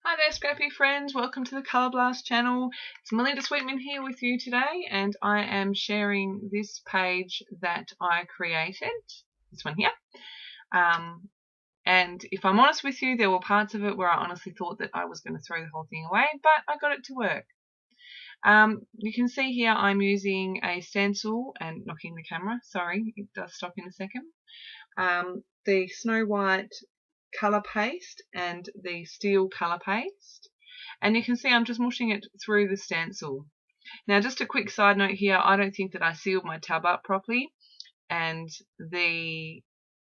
Hi there, scrappy friends. Welcome to the Colour Blast channel. It's Melinda Sweetman here with you today, and I am sharing this page that I created, this one here. And if I'm honest with you, there were parts of it where I honestly thought that I was going to throw the whole thing away, but I got it to work. You can see here I'm using a stencil and knocking the camera. Sorry, it does stop in a second. The Snow White colour paste and the steel colour paste, and you can see I'm just mushing it through the stencil. Now, just a quick side note here, I don't think that I sealed my tub up properly, and the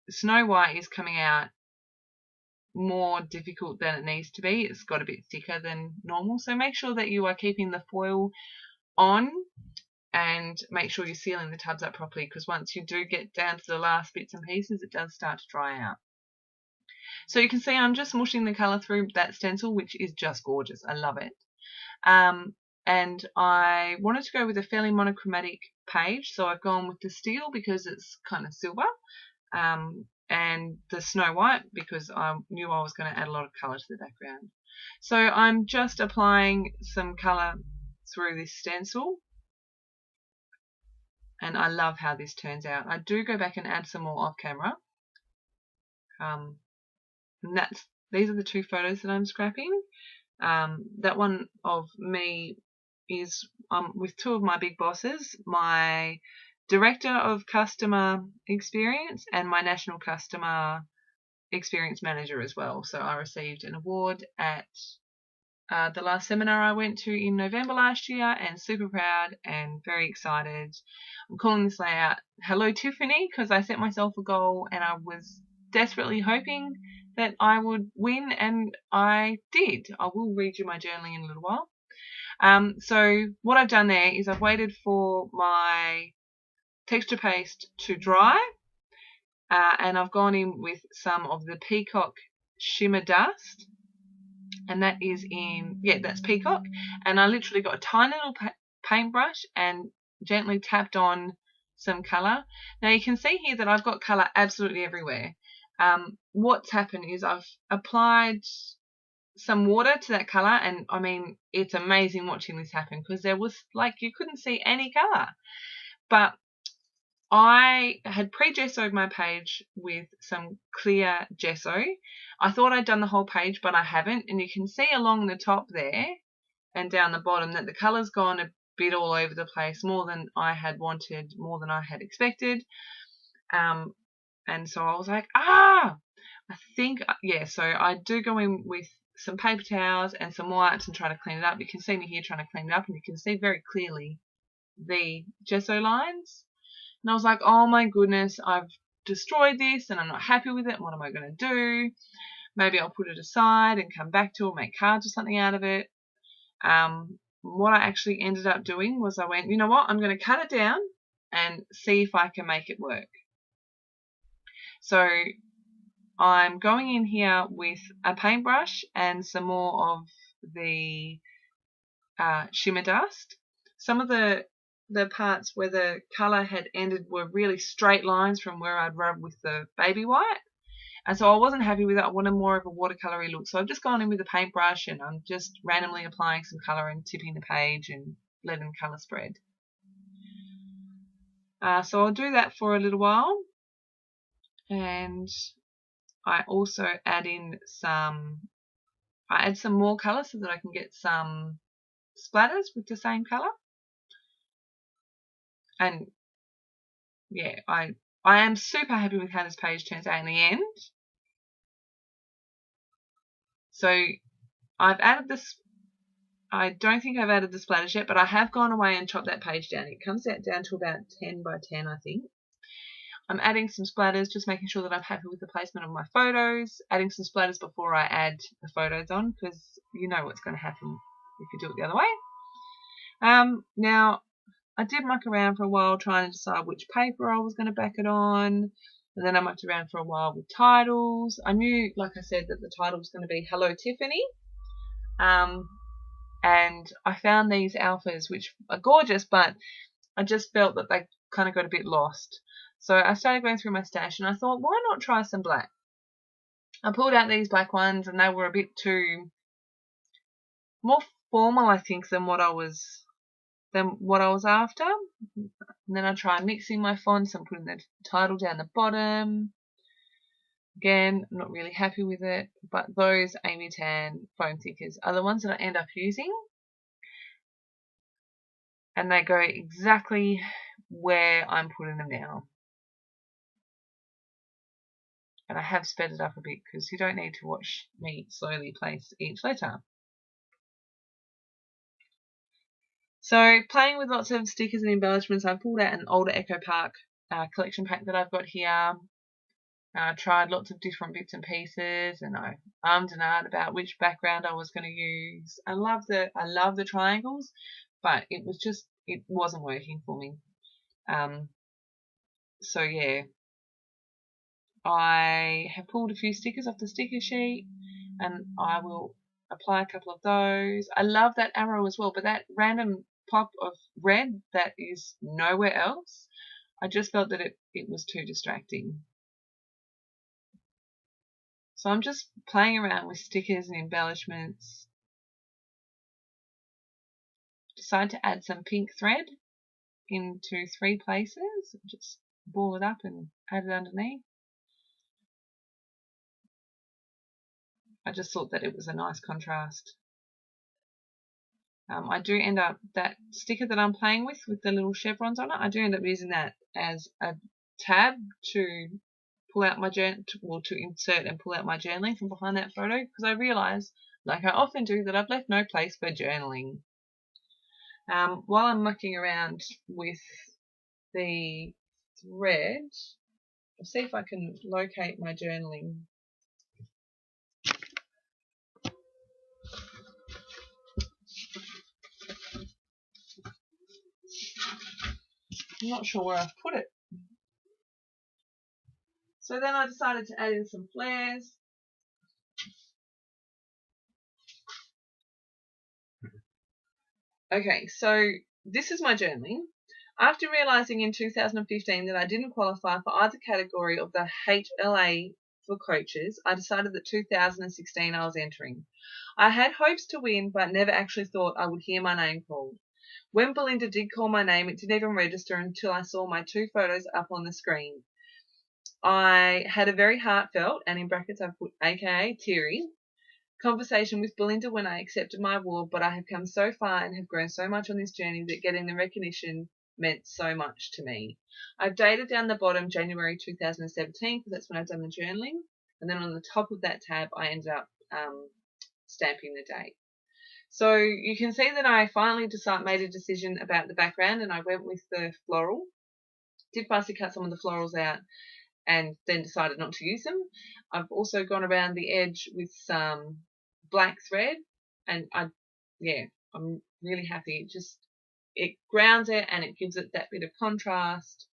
Snow White is coming out more difficult than it needs to be. It's got a bit thicker than normal, so make sure that you are keeping the foil on and make sure you're sealing the tubs up properly, because once you do get down to the last bits and pieces, it does start to dry out. So you can see I'm just mushing the colour through that stencil, which is just gorgeous. I love it. And I wanted to go with a fairly monochromatic page, so I've gone with the steel because it's kind of silver, and the Snow White because I knew I was going to add a lot of colour to the background. So I'm just applying some colour through this stencil, and I love how this turns out. I do go back and add some more off camera. And these are the two photos that I'm scrapping. That one of me is with two of my big bosses, my Director of Customer Experience and my National Customer Experience Manager as well. So I received an award at the last seminar I went to in November last year, and super proud and very excited. I'm calling this layout Hello Tiffany because I set myself a goal and I was desperately hoping that I would win, and I did. I will read you my journaling in a little while. So what I've done there is I've waited for my texture paste to dry, and I've gone in with some of the Peacock Shimmer Dust, and that is that's Peacock, and I literally got a tiny little paintbrush and gently tapped on some colour. Now you can see here that I've got colour absolutely everywhere. What's happened is I've applied some water to that colour, and I mean, it's amazing watching this happen because there was you couldn't see any colour. But I had pre-gessoed my page with some clear gesso. I thought I'd done the whole page, but I haven't, and you can see along the top there and down the bottom that the colour's gone a bit all over the place, more than I had wanted, more than I had expected. And so I was like, I think, so I do go in with some paper towels and some wipes and try to clean it up. You can see me here trying to clean it up, and you can see very clearly the gesso lines. And I was like, oh my goodness, I've destroyed this and I'm not happy with it. What am I going to do? Maybe I'll put it aside and come back to it, make cards or something out of it. What I actually ended up doing was I went, you know what, I'm going to cut it down and see if I can make it work. So I'm going in here with a paintbrush and some more of the shimmer dust. Some of the parts where the colour had ended were really straight lines from where I'd rubbed with the baby white, and so I wasn't happy with it. I wanted more of a watercolory look, so I've just gone in with a paintbrush and I'm just randomly applying some colour and tipping the page and letting the colour spread. So I'll do that for a little while. And I also add in some more colour so that I can get some splatters with the same colour. And yeah, I am super happy with how this page turns out in the end. So I've added this, I don't think I've added the splatters yet, but I have gone away and chopped that page down. It comes down to about 10 by 10, I think. I'm adding some splatters, just making sure that I'm happy with the placement of my photos, adding some splatters before I add the photos on, because you know what's going to happen if you do it the other way. Now, I did muck around for a while trying to decide which paper I was going to back it on, and then I mucked around for a while with titles. I knew, like I said, that the title was going to be Hello Tiffany, and I found these alphas, which are gorgeous, but I just felt that they kind of got a bit lost. So I started going through my stash and I thought, why not try some black? I pulled out these black ones and they were a bit too more formal, I think, than what I was after. And then I try mixing my fonts and putting the title down the bottom. Again, I'm not really happy with it, but those Amy Tan foam thickers are the ones that I end up using, and they go exactly where I'm putting them now. And I have sped it up a bit because you don't need to watch me slowly place each letter. So playing with lots of stickers and embellishments, I've pulled out an older Echo Park collection pack that I've got here. I tried lots of different bits and pieces, and I ummed and ahed about which background I was going to use. I love the triangles, but it wasn't working for me. So yeah, I have pulled a few stickers off the sticker sheet, and I will apply a couple of those. I love that arrow as well, but that random pop of red that is nowhere else, I just felt that it was too distracting. So I'm just playing around with stickers and embellishments. Decide to add some pink thread into 3 places. Just ball it up and add it underneath. I just thought that it was a nice contrast. I do end up, that sticker that I'm playing with the little chevrons on it, I do end up using that as a tab to pull out my to insert and pull out my journaling from behind that photo, because I realise, like I often do, that I've left no place for journaling. While I'm mucking around with the thread, I'll see if I can locate my journaling. I'm not sure where I've put it. So then I decided to add in some flares. Okay, so this is my journaling. After realising in 2015 that I didn't qualify for either category of the HLA for coaches, I decided that 2016 I was entering. I had hopes to win, but never actually thought I would hear my name called. When Belinda did call my name, it didn't even register until I saw my 2 photos up on the screen. I had a very heartfelt, and in brackets I've put AKA teary, conversation with Belinda when I accepted my award, but I have come so far and have grown so much on this journey that getting the recognition meant so much to me. I've dated down the bottom January 2017 because that's when I've done the journaling, and then on the top of that tab I ended up stamping the date. So you can see that I finally made a decision about the background, and I went with the floral. Did fussy cut some of the florals out and then decided not to use them. I've also gone around the edge with some black thread, and I'm really happy. It grounds it and it gives it that bit of contrast.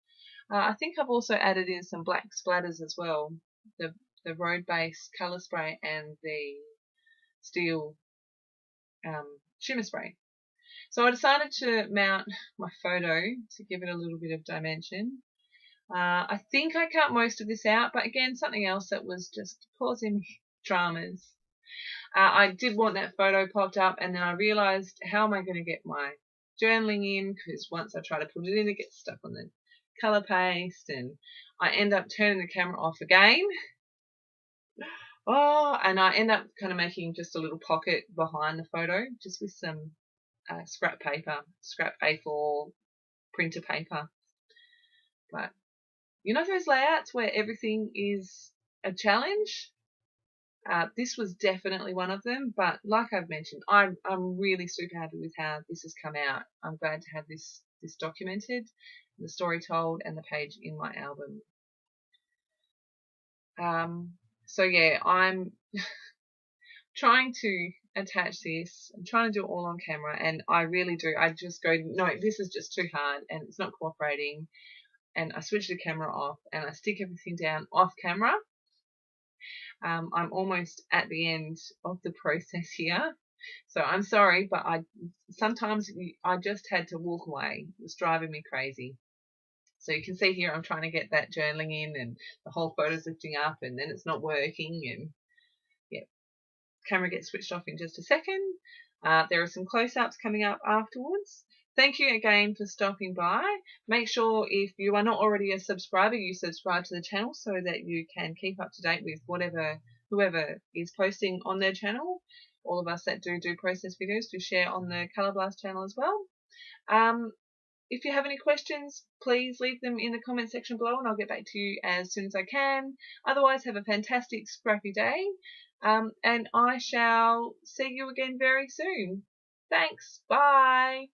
I think I've also added in some black splatters as well, the road base colour spray and the steel shimmer spray. So I decided to mount my photo to give it a little bit of dimension. I think I cut most of this out, but again, something else that was just causing me dramas. I did want that photo popped up, and then I realised, how am I going to get my journaling in? Because once I try to put it in, it gets stuck on the colour paste, and I end up turning the camera off again. And I end up kind of making just a little pocket behind the photo, just with some scrap A4 printer paper. But you know those layouts where everything is a challenge? This was definitely one of them, but like I've mentioned, I'm really super happy with how this has come out. I'm glad to have this documented, the story told, and the page in my album. So yeah, I'm trying to attach this. I'm trying to do it all on camera, and I really do. I just go, no, this is just too hard, and it's not cooperating. And I switch the camera off, and I stick everything down off camera. I'm almost at the end of the process here, so I'm sorry, but sometimes I just had to walk away. It was driving me crazy. So you can see here I'm trying to get that journaling in, and the whole photo's lifting up, and then it's not working, and yeah. camera gets switched off in just a second. There are some close-ups coming up afterwards. Thank you again for stopping by. Make sure if you are not already a subscriber, you subscribe to the channel so that you can keep up to date with whoever is posting on their channel. All of us that do process videos do share on the Colour Blast channel as well. If you have any questions, please leave them in the comment section below and I'll get back to you as soon as I can. Otherwise, have a fantastic scrappy day, and I shall see you again very soon. Thanks. Bye.